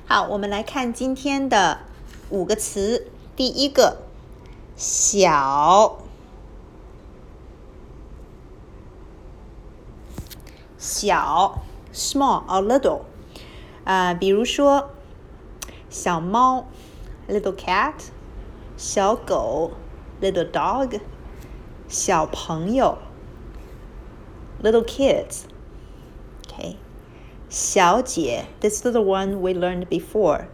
好，我们来看今天的5个词。第一个，小，小 small or little， 比如说小猫 little cat， 小狗 little dog， 小朋友 little kids。 Okay， 小姐 this little one we learned before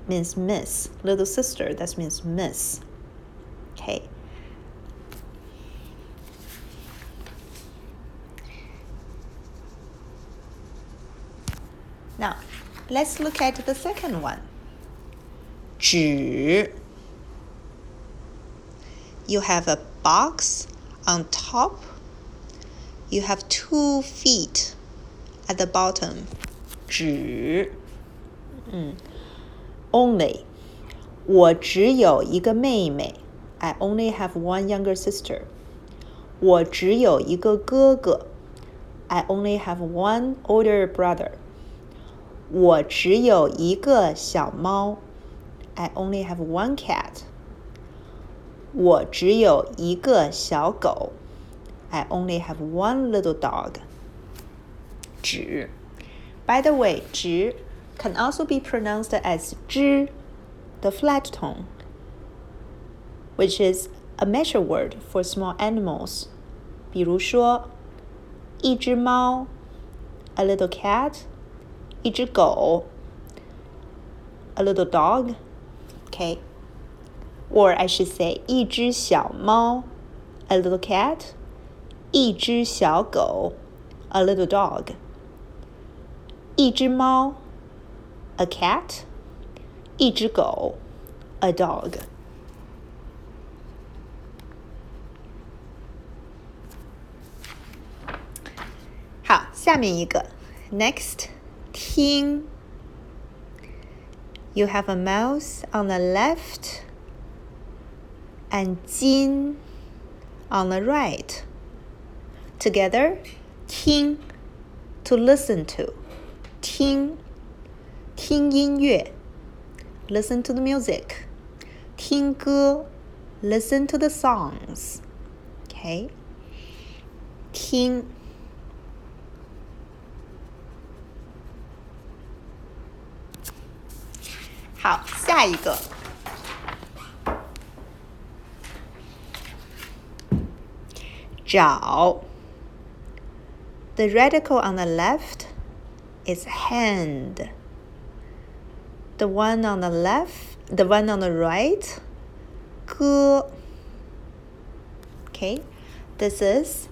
means miss. Little sister, that means miss. Okay. Now, let's look at the second one. 纸 You have a box on top. You have 2 feet at the bottom. 纸 Only 我只有一个妹妹 I only have one younger sister. 我只有一个哥哥 I only have one older brother. 我只有一个小猫 I only have one cat. 我只有一个小狗 I only have one little dog. 纸 By the way, 纸 can also be pronounced as 之 the flat tone, which is a measure word for small animals. 比如说一只猫 a little cat, 一只狗 a little dog, okay? Or I should say 一只小猫 a little cat, 一只小狗 a little dog. 一只猫 a cat, 一只狗 a dog. 好，下面一个 Next, 听 You have a mouse on the left and 金 on the right. Together, 听 to listen to. 听音乐 listen to the music. 听歌 listen to the songs. Okay? 听好，下一个找 The radical on the left is hand. The one on the right, 歌 Okay, this is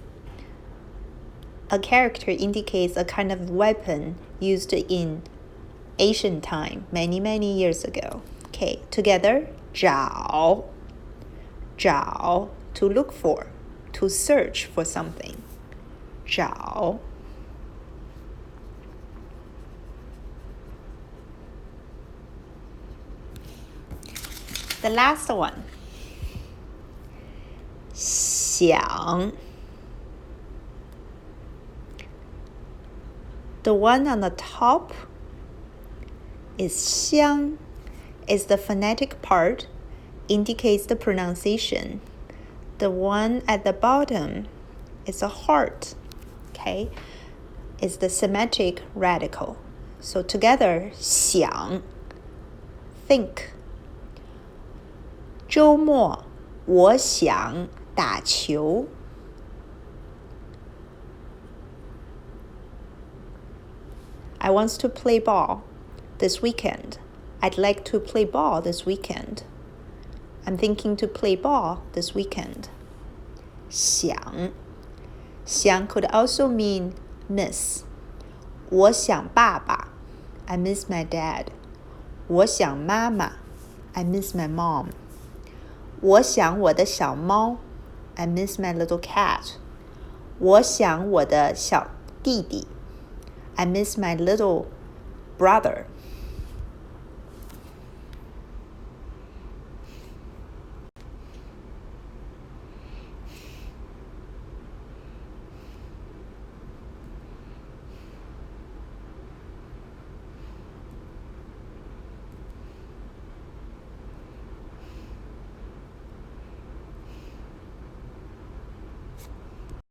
a character indicates a kind of weapon used in Asian time, many years ago. Okay, together, 找 to look for, to search for something. 找 The last one, 想 The one on the top is 香 is the phonetic part, indicates the pronunciation. The one at the bottom is a heart, okay? It's the symmetric radical. So together, 想 think. 周末我想打球 I want to play ball this weekend. I'd like to play ball this weekend. I'm thinking to play ball this weekend. 想 could also mean miss. 我想爸爸 I miss my dad. 我想妈妈 I miss my mom. 我想我的小猫 I miss my little cat. 我想我的小弟弟 I miss my little brother.